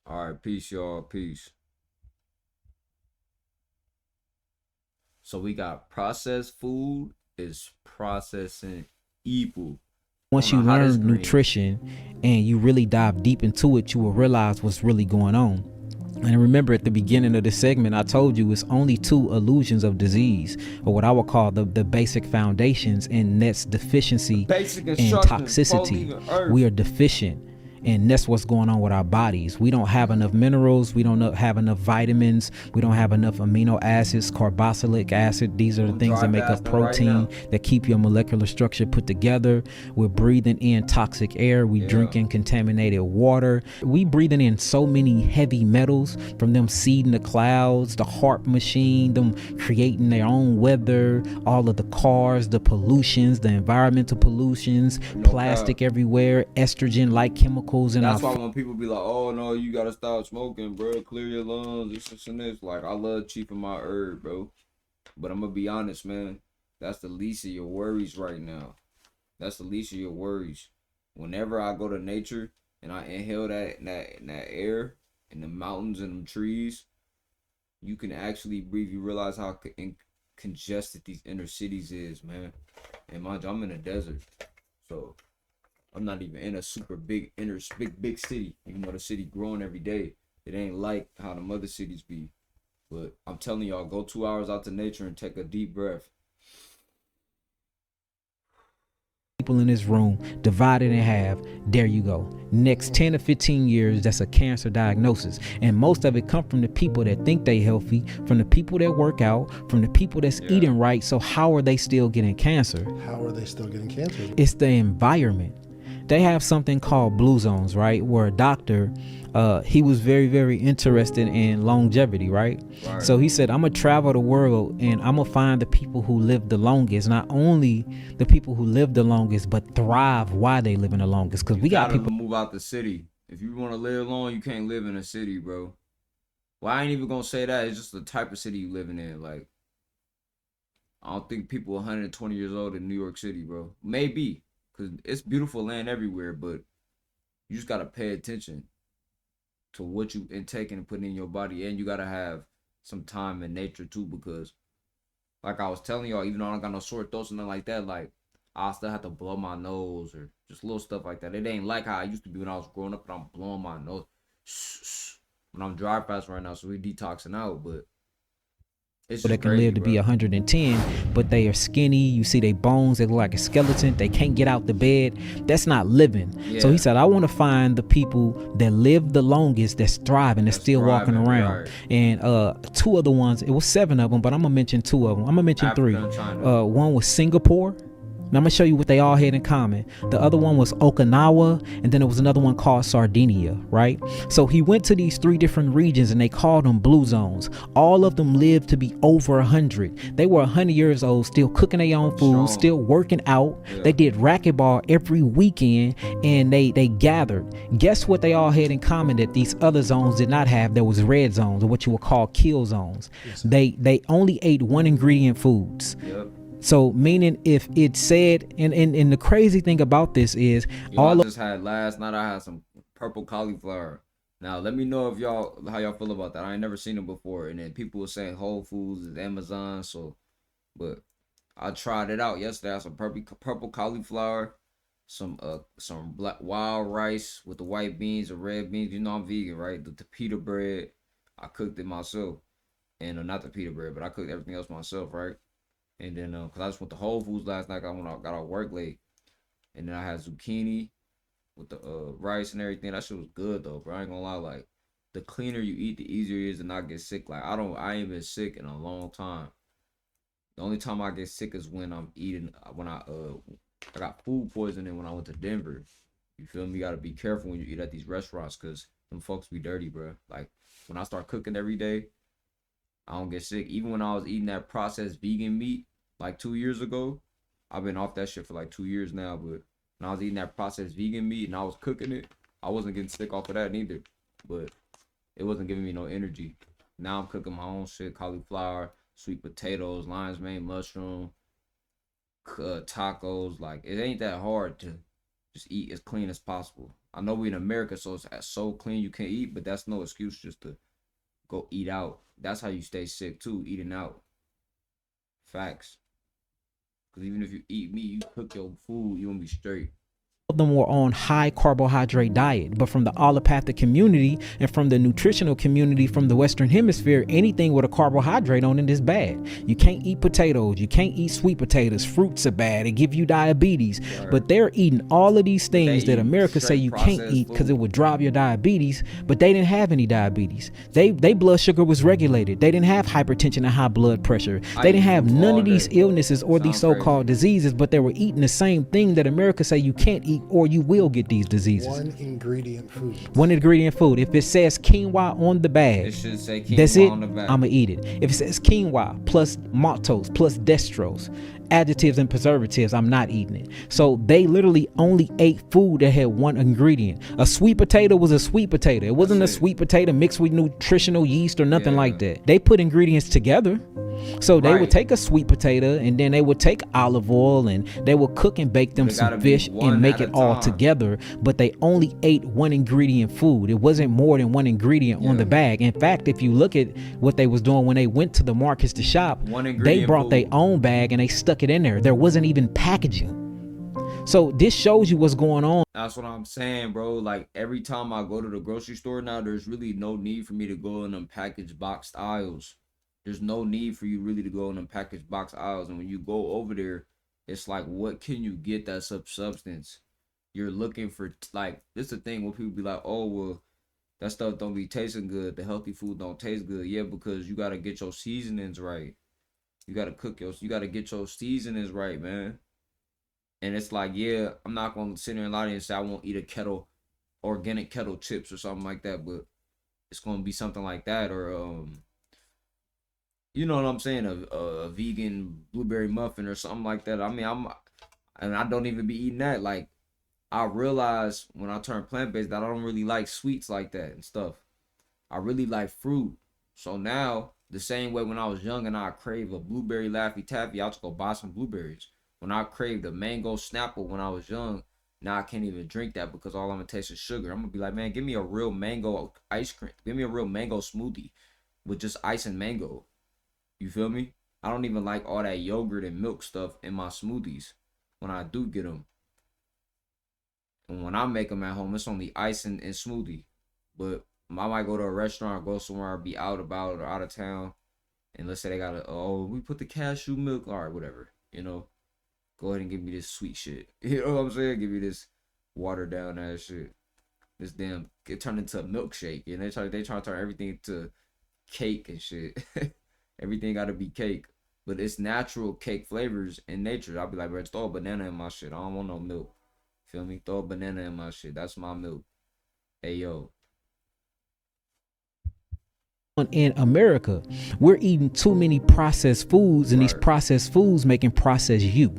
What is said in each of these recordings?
All right, peace, y'all. Peace. So we got processed food is processing evil. I don't Once know you how this learn green. nutrition and you really dive deep into it, you will realize what's really going on. And remember, at the beginning of the segment, I told you it's only two illusions of disease, or what I would call the basic foundations, and that's deficiency Basic and instructions before toxicity. leaving We Earth. are deficient, and that's what's going on with our bodies. We don't have enough minerals, we don't have enough vitamins, we don't have enough amino acids, carboxylic acid. These are the I'm things dry that make up fasting right protein, now. that keep your molecular structure put together. We're breathing in toxic air, we Yeah. drinking contaminated water, we breathing in so many heavy metals from them seeding the clouds, the HARP machine, them creating their own weather, all of the cars, the pollutions, the environmental pollutions, No cap. plastic everywhere, estrogen like chemicals in our That's why when people be like, "Oh no, you gotta stop smoking, bro. Clear your lungs. This and this." Like I love cheaping my herb, bro. But I'm gonna be honest, man. That's the least of your worries right now. That's the least of your worries. Whenever I go to nature and I inhale that air in the mountains and them trees, you can actually breathe. You realize how congested these inner cities is, man. And mind you, I'm in a desert, so I'm not even in a super big big city. Even though the city growing every day, it ain't like how the mother cities be. But I'm telling y'all, go 2 hours out to nature and take a deep breath. people in this room divided in half. There you go. Next 10 to 15 years, that's a cancer diagnosis. And most of it come from the people that think they healthy, from the people that work out, from the people that's Yeah. eating right. So how are they still getting cancer? How are they still getting cancer? It's the environment. They have something called blue zones, right? Where a doctor, he was very, very interested in longevity, right? Right. So he said, I'm gonna travel the world and I'm gonna find the people who live the longest. Not only the people who live the longest, but thrive while they live in the longest. Because You we got gotta people. move out the city. If you want to live long, you can't live in a city, bro. Well, I ain't even gonna say that. It's just the type of city you living in. Like, I don't think people 120 years old in New York City, bro. Maybe, cause it's beautiful land everywhere, but you just gotta pay attention to what you intake and putting in your body, and you gotta have some time in nature too, because like I was telling y'all, even though I don't got no sore throats and nothing like that, like I still have to blow my nose or just little stuff like that. It ain't like how I used to be when I was growing up and I'm blowing my nose. When I'm dry fast right now, so we detoxing out, but it's just That can live crazy, to be bro. 110, but they are skinny. You see their bones, they look like a skeleton. They can't get out the bed. That's not living. So he Yeah, said, I want to find the people that live the longest, that's thriving, that's that's still walking thriving, around. right? And two other ones, it was seven of them, but I'm going to mention two of them. I'm going to mention three. Africa and China. One was Singapore. Now I'm gonna show you what they all had in common. The other one was Okinawa, and then there was another one called Sardinia, right? So he went to these three different regions and they called them blue zones. All of them lived to be over 100. They were 100 years old, still cooking their own food, Strong. still working out. Yeah. They did racquetball every weekend, and they gathered. Guess what they all had in common that these other zones did not have? There was red zones, or what you would call kill zones. Yes. They only ate one ingredient foods. Yep. So meaning if it said, and the crazy thing about this is You know, I just had last night. I had some purple cauliflower. Now let me know if y'all how y'all feel about that. I ain't never seen them before, and then people were saying Whole Foods is Amazon. So, but I tried it out yesterday. I had some purple cauliflower, some black wild rice with the white beans or red beans. You know I'm vegan, right? The pita bread, I cooked it myself, and not the pita bread, but I cooked everything else myself, right? And then cause I just went to Whole Foods last night. When I got out work late, and then I had zucchini with the rice and everything. That shit was good though, bro. I ain't gonna lie. Like the cleaner you eat, the easier it is to not get sick. Like I ain't been sick in a long time. The only time I get sick is when I'm eating when I got food poisoning when I went to Denver. You feel me? You gotta be careful when you eat at these restaurants, cause them folks be dirty, bro. Like when I start cooking every day, I don't get sick. Even when I was eating that processed vegan meat like 2 years ago, I've been off that shit for like 2 years now. But when I was eating that processed vegan meat and I was cooking it, I wasn't getting sick off of that neither. But it wasn't giving me no energy. Now I'm cooking my own shit: cauliflower, sweet potatoes, lion's mane mushroom, tacos. Like it ain't that hard to just eat as clean as possible. I know we in America, so it's so clean you can't eat, but that's no excuse just to go eat out. That's how you stay sick too, eating out. Facts. Because even if you eat meat, you cook your food, you gonna be straight. of them were on high carbohydrate diet, but from the allopathic community and from the nutritional community from the Western Hemisphere, anything with a carbohydrate on it is bad. You can't eat potatoes, you can't eat sweet potatoes, fruits are bad, it give you diabetes. Right. But they're eating all of these things that eat America say straight you can't processed eat because it food. would drive your diabetes, but they didn't have any diabetes. They blood sugar was regulated. They didn't have hypertension and high blood pressure. They didn't have none of these illnesses or these so-called diseases, but they were eating the same thing that America say you can't eat or you will get these diseases. One ingredient food. One ingredient food. If it says quinoa on the bag, It should say quinoa that's it. on the bag. I'ma eat it. If it says quinoa plus maltose plus dextrose, additives and preservatives, I'm not eating it. So they literally only ate food that had one ingredient. A sweet potato was a sweet potato. It wasn't a sweet potato mixed with nutritional yeast or nothing like that. They put ingredients together. So they would take a sweet potato and then they would take olive oil and they would cook and bake them some fish and make it all together. But they only ate one ingredient food. It wasn't more than one ingredient on the bag. In fact, if you look at what they was doing when they went to the markets to shop, they brought their own bag and they stuck it in there. There wasn't even packaging. So this shows you what's going on. That's what I'm saying, bro. Like every time I go to the grocery store now, there's really no need for me to go in them packaged boxed aisles. There's no need for you really to go in them packaged box aisles. And when you go over there, it's like, what can you get that's of substance? You're looking for, like, this is the thing when people be like, oh, well, that stuff don't be tasting good. The healthy food don't taste good. Yeah, because you got to get your seasonings right. You got to you got to get your seasonings right, man. And it's like, yeah, I'm not going to sit there and lie to you and say I won't eat organic kettle chips or something like that. But it's going to be something like that, or, you know what I'm saying, a vegan blueberry muffin or something like that. I mean, and I don't even be eating that. Like, I realized when I turned plant-based that I don't really like sweets like that and stuff. I really like fruit. So now, the same way when I was young and I crave a blueberry Laffy Taffy, I'll just go buy some blueberries. When I craved a mango Snapple when I was young, now I can't even drink that because all I'm gonna taste is sugar. I'm gonna be like, man, give me a real mango ice cream. Give me a real mango smoothie with just ice and mango. You feel me? I don't even like all that yogurt and milk stuff in my smoothies when I do get them. And when I make them at home, it's only ice and smoothie. But I might go to a restaurant or go somewhere or be out about or out of town. And let's say they got we put the cashew milk. All right, whatever. You know, go ahead and give me this sweet shit. You know what I'm saying? Give me this watered down ass shit. This damn, it turned into a milkshake. And they try to turn everything into cake and shit. Everything got to be cake, but it's natural cake flavors in nature. I'll be like, bro, throw a banana in my shit. I don't want no milk. Feel me? Throw a banana in my shit. That's my milk. Hey, yo. In America, we're eating too many processed foods, and these processed foods making process you.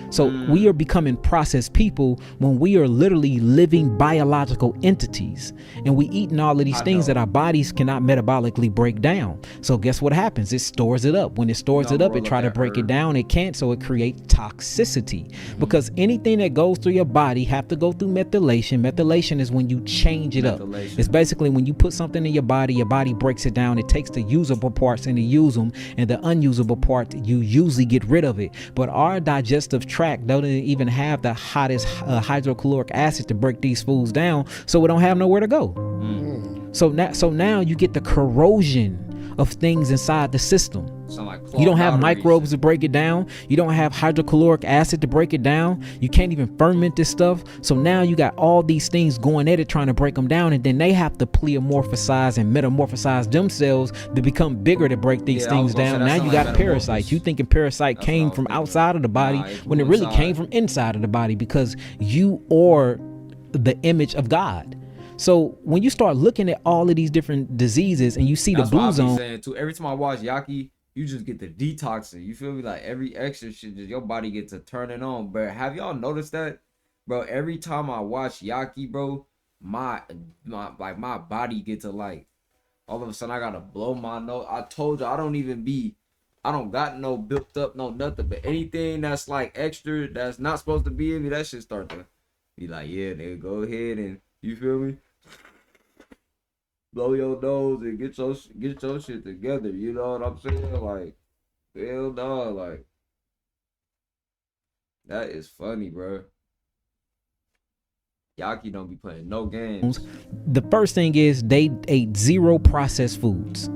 So we are becoming processed people when we are literally living biological entities, and we eating all of these things that our bodies cannot metabolically break down. So guess what happens? It stores it up. When it stores it up, it try to break it down. It can't, so it creates toxicity. Because anything that goes through your body have to go through methylation. Methylation is when you change it up. It's basically when you put something in your body breaks it down. It takes the usable parts and it use them, and the unusable part you usually get rid of it. But our digestive tract don't even have the hottest hydrochloric acid to break these foods down, so we don't have nowhere to go. So now you get the corrosion of things inside the system. Like you don't have microbes to break it down. You don't have hydrochloric acid to break it down. You can't even ferment this stuff. So now you got all these things going at it trying to break them down, and then they have to pleomorphosize and metamorphosize themselves to become bigger to break these things down. Now you got parasites. You thinking parasite came from outside of the body when it really came from inside of the body, because you are the image of God. So when you start looking at all of these different diseases and you see the blue zone, saying too, every time I watch Yahki, you just get the detoxing. You feel me? Like every extra shit, just your body gets to turn it on. But have y'all noticed that, bro? Every time I watch Yahki, bro, my body gets to like, all of a sudden I gotta blow my nose. I told you I don't got no built up, no nothing. But anything that's like extra, that's not supposed to be in me, that shit start to be like, yeah, they go ahead and You feel me? Blow your nose and get your shit together. You know what I'm saying? Like, hell no, like that is funny, bro. Yahki don't be playing no games. The first thing is they ate zero processed foods.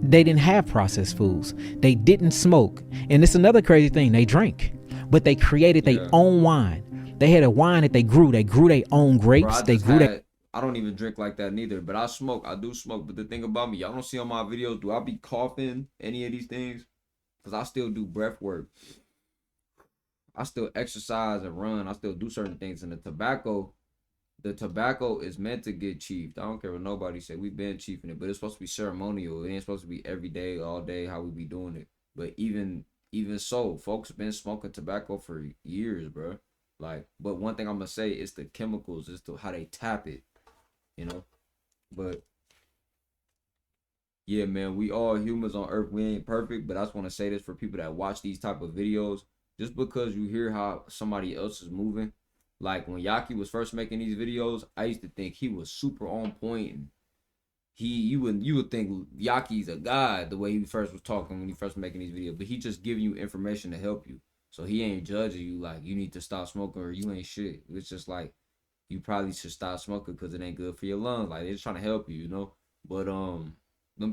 They didn't have processed foods. They didn't smoke. And it's another crazy thing. They drank, but they created their own wine. They had a wine that they grew. They grew their own grapes. Bro, I don't even drink like that neither, but I smoke. I do smoke. But the thing about me, y'all don't see on my videos, do I be coughing any of these things? Because I still do breath work. I still exercise and run. I still do certain things. And the tobacco is meant to get chiefed. I don't care what nobody say. We've been chiefing it, but it's supposed to be ceremonial. It ain't supposed to be every day, all day, how we be doing it. But even so, folks been smoking tobacco for years, bro. Like, but one thing I'm gonna say is the chemicals, is to how they tap it, you know. But yeah, man, we all humans on Earth. We ain't perfect, but I just want to say this for people that watch these type of videos. Just because you hear how somebody else is moving, like when Yahki was first making these videos, I used to think he was super on point, and you would think Yaki's a god the way he first was talking when he first making these videos, but he just giving you information to help you. So he ain't judging you like you need to stop smoking or you ain't shit. It's just like you probably should stop smoking because it ain't good for your lungs. Like they're just trying to help you, you know. But them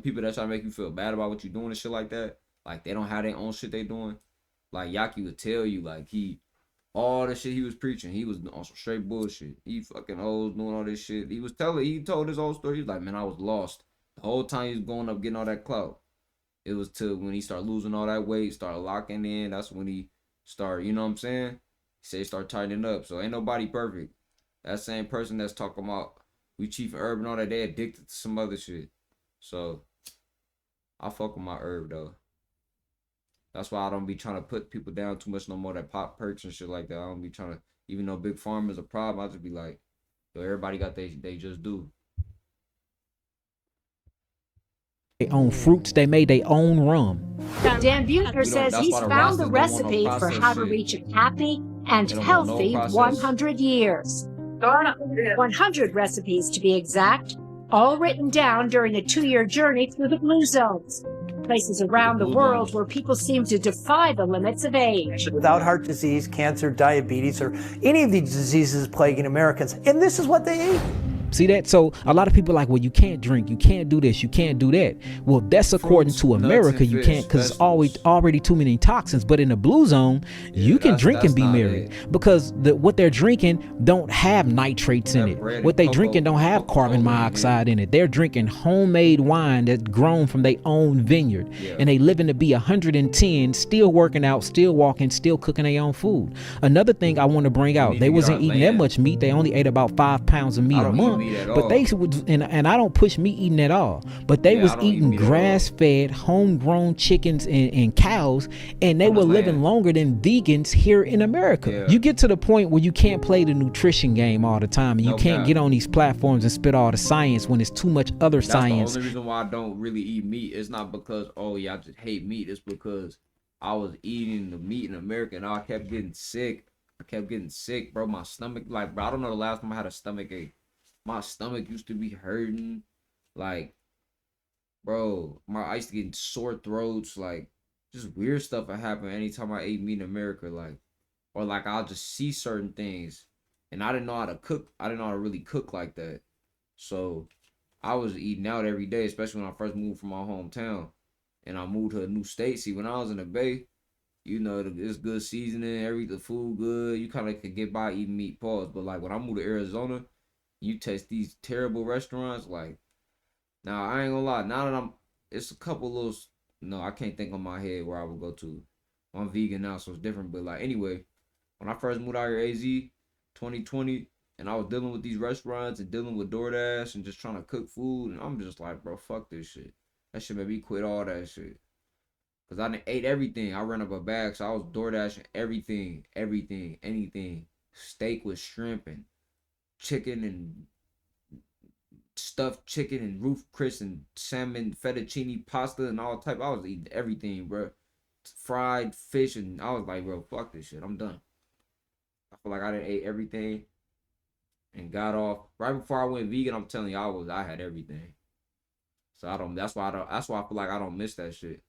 people that try to make you feel bad about what you're doing and shit like that, like they don't have their own shit they doing. Like Yahki would tell you, like all the shit he was preaching, he was on some straight bullshit. He fucking hoes doing all this shit. He told his whole story. He was like, man, I was lost the whole time he was going up getting all that clout. It was till when he started losing all that weight, started locking in. That's when he started, you know what I'm saying? He said he started tightening up. So ain't nobody perfect. That same person that's talking about we chief herb and all that, they addicted to some other shit. So I fuck with my herb though. That's why I don't be trying to put people down too much no more that pop perks and shit like that. I don't be trying to, even though big pharma is a problem, I just be like, yo, everybody got they just do. Their own fruits. They made their own rum. Dan Buettner says That's he's why the found the Rastas don't want no recipe for how to shit. reach a happy and They don't want no healthy process. 100 years. 100 recipes to be exact, all written down during a 2-year journey through the blue zones. Places around the world where people seem to defy the limits of age. Without heart disease, cancer, diabetes, or any of these diseases plaguing Americans. And this is what they eat. See that? So a lot of people are like, well, you can't drink, you can't do this, you can't do that. Well, that's according to America, you can't, because it's already too many toxins. But in the blue zone, you can drink and be merry, because what they're drinking don't have nitrates in it. What they drinking don't have carbon monoxide in it. They're drinking homemade wine that's grown from their own vineyard, and they living to be 110, still working out, still walking, still cooking their own food. Another thing I want to bring out, they wasn't eating that much meat. They only ate about 5 pounds of meat a month. But they would, and I don't push meat eating at all, but they was eating grass-fed, homegrown chickens and cows, and they were living longer than vegans here in America. You get to the point where you can't play the nutrition game all the time, and you can't get on these platforms and spit all the science when it's too much other science. That's the only reason why I don't really eat meat. It's not because, oh yeah, I just hate meat. It's because I was eating the meat in America and I kept getting sick. Bro. My stomach, like, bro, I don't know the last time I had a stomach ache. My stomach used to be hurting, like, bro. I used to get sore throats, like, just weird stuff that happened anytime I ate meat in America, like, or like I'll just see certain things, and I didn't know how to cook. I didn't know how to really cook like that, so I was eating out every day, especially when I first moved from my hometown, and I moved to a new state. See, when I was in the Bay, you know, it's good seasoning, the food good. You kind of could get by eating meat, pause. But like when I moved to Arizona, you taste these terrible restaurants, like, now I ain't gonna lie, now that it's a couple little, no, I can't think on my head where I would go to. I'm vegan now, so it's different, but like, anyway, when I first moved out here, AZ, 2020, and I was dealing with these restaurants and dealing with DoorDash and just trying to cook food, and I'm just like, bro, fuck this shit. That shit made me quit all that shit. Because I done ate everything. I ran up a bag, so I was DoorDashing everything, anything. Steak with shrimp and chicken and stuffed chicken and Ruth Chris and salmon fettuccine pasta and all type. I was eating everything, bro. Fried fish, and I was like, bro, fuck this shit. I'm done. I feel like I done ate everything, and got off right before I went vegan. I'm telling you, I had everything. So I don't. That's why I feel like I don't miss that shit,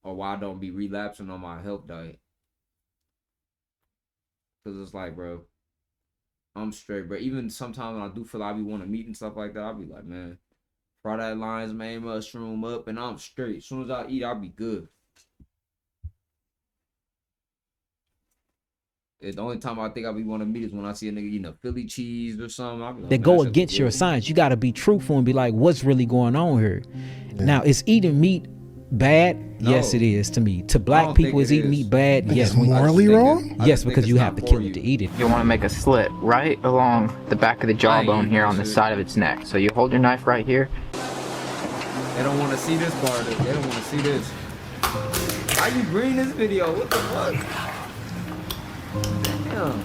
or why I don't be relapsing on my health diet. Cause it's like, bro, I'm straight, bro. Even sometimes when I do feel like I be want to meat and stuff like that, I'll be like, man, fry that lion's mane mushroom up, and I'm straight. As soon as I eat, I'll be good. The only time I think I be want to meet is when I see a nigga eating a Philly cheese or something. I'll be like, That go against your science. You got to be truthful and be like, what's really going on here? Yeah. Now, is eating meat bad? No. Yes, it is to me. To black people, is eating meat bad? Yes. It's morally wrong? Yes, because you have to kill it to eat it. You want to make a slit right along the back of the jawbone here on the side of its neck. So you hold your knife right here. They don't want to see this part of it. They don't want to see this. Why you bring this video? What the fuck? Damn.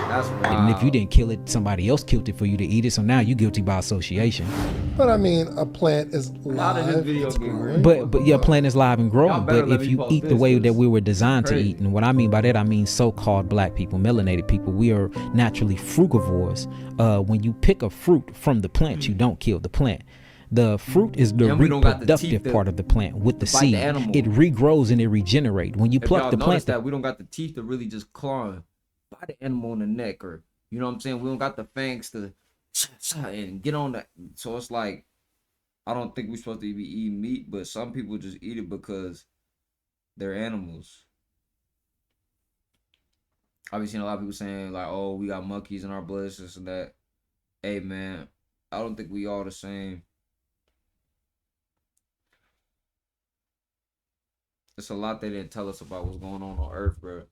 That's wild. And if you didn't kill it, somebody else killed it for you to eat it. So now you're guilty by association. But I mean, a plant is live. But yeah, a plant is live and growing. But if you eat the way that we were designed to eat, and what I mean by that, I mean so-called black people, melanated people, we are naturally frugivores. When you pick a fruit from the plant, you don't kill the plant. The fruit is the reproductive part of the plant with the seed. It regrows and it regenerates. When you pluck the plant, that we don't got the teeth to really just claw by the animal in the neck, or you know what I'm saying. We don't got the fangs to and get on that. So it's like, I don't think we're supposed to be eating meat, but some people just eat it because they're animals. I've been seeing a lot of people saying like, "Oh, we got monkeys in our blood, this and that." Hey, man, I don't think we all the same. It's a lot they didn't tell us about what's going on Earth, bro.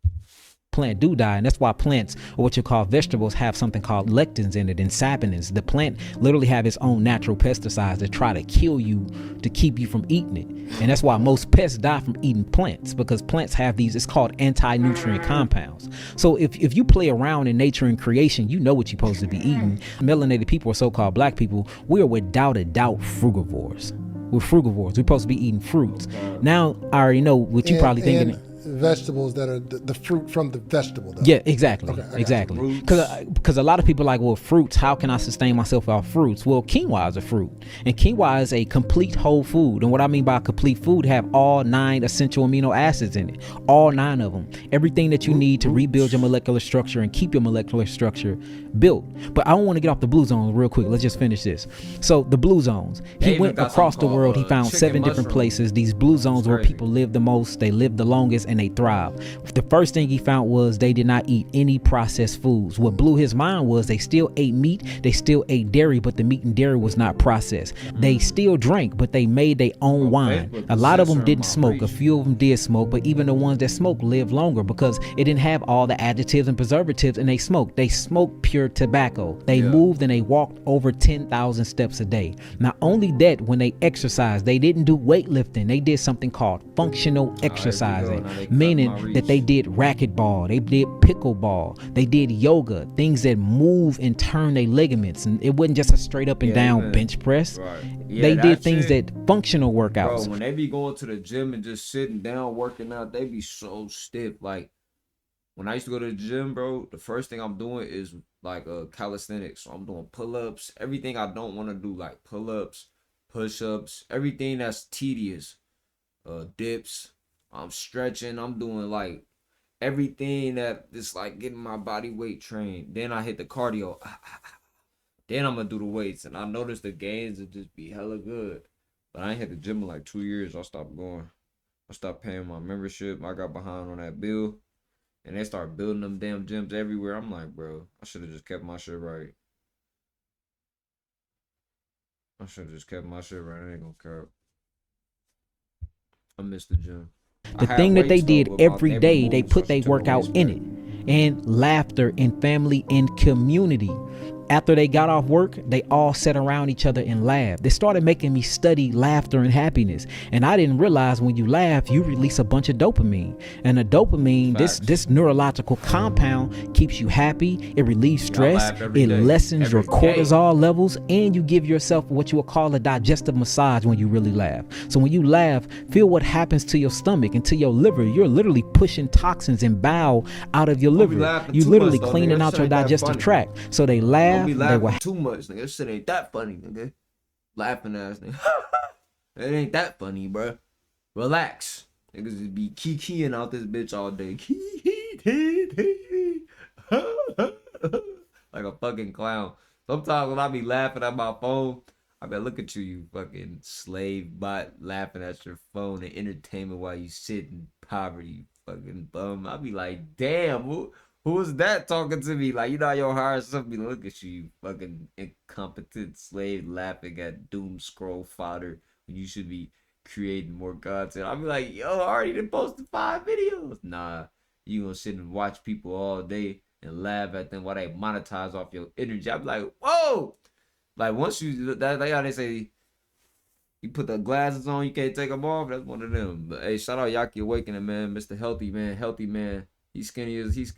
Plant do die, and that's why plants, or what you call vegetables, have something called lectins in it and saponins. The plant literally have its own natural pesticides that try to kill you to keep you from eating it. And that's why most pests die from eating plants, because plants have these, it's called anti-nutrient compounds. So if you play around in nature and creation, you know what you're supposed to be eating. Melanated people, or so-called black people, we are without a doubt frugivores. We're frugivores. We're supposed to be eating fruits. Now I already know what you probably thinking. Vegetables that are the fruit from the vegetable though. Yeah, exactly. Okay, exactly. Because a lot of people are like, well, fruits, how can I sustain myself off fruits? Well, quinoa is a fruit, and quinoa is a complete whole food. And what I mean by complete food, have all 9 essential amino acids in it, all 9 of them, everything that you need to rebuild your molecular structure and keep your molecular structure built. But I don't want to get off the blue zones real quick. Let's just finish this. So the blue zones, he went across the world. He found 7 different places. These blue zones where people live the most, they live the longest, and they thrive. The first thing he found was they did not eat any processed foods. What blew his mind was they still ate meat, they still ate dairy, but the meat and dairy was not processed. They still drank, but they made their own wine. A lot of them didn't smoke. A few of them did smoke, but even the ones that smoked lived longer because it didn't have all the additives and preservatives, and they smoked. They smoked pure tobacco. They moved and they walked over 10,000 steps a day. Not only that, when they exercised, they didn't do weightlifting. They did something called functional exercising, meaning that they did racquetball, they did pickleball, they did yoga, things that move and turn their ligaments, and it wasn't just a straight up and down bench press. They did things that functional workouts. Bro, when they be going to the gym and just sitting down working out, they be so stiff. Like when I used to go to the gym, bro, the first thing I'm doing is like calisthenics. So I'm doing pull-ups, everything I don't want to do, like pull-ups, push-ups, everything that's tedious, dips. I'm stretching. I'm doing like everything that is like getting my body weight trained. Then I hit the cardio. Then I'm gonna do the weights, and I noticed the gains would just be hella good. But I ain't hit the gym in like 2 years. I stopped going. I stopped paying my membership. I got behind on that bill, and they start building them damn gyms everywhere. I'm like, bro, I should have just kept my shit right. I should have just kept my shit right. I ain't gonna care. I miss the gym. The thing that they did every day, they put their workout in it. And laughter and family and community. After they got off work, they all sat around each other and laughed. They started making me study laughter and happiness. And I didn't realize when you laugh, you release a bunch of dopamine. And the dopamine, this neurological compound, keeps you happy. It relieves stress. It lessens your cortisol levels. And you give yourself what you would call a digestive massage when you really laugh. So when you laugh, feel what happens to your stomach and to your liver. You're literally pushing toxins and bile out of your liver. You literally cleaning out your digestive tract. So they laugh. Don't be laughing too much, nigga. This shit ain't that funny, nigga. Laughing ass, nigga. It ain't that funny, bro. Relax. Niggas just be kikiing out this bitch all day. Like a fucking clown. Sometimes when I be laughing at my phone, I be look at you, you fucking slave bot, laughing at your phone and entertainment while you sit in poverty, you fucking bum. I be like, damn, who is that talking to me? Like, you know how your hire somebody look at you, you fucking incompetent slave laughing at doom scroll fodder when you should be creating more content. I'll be like, yo, I already done posted 5 videos. Nah, you gonna sit and watch people all day and laugh at them while they monetize off your energy. I be like, whoa! Like, once you, that's how they say, you put the glasses on, you can't take them off. That's one of them. But hey, shout out Yahki Awakening, man. Mr. Healthy Man. He's skinny as he's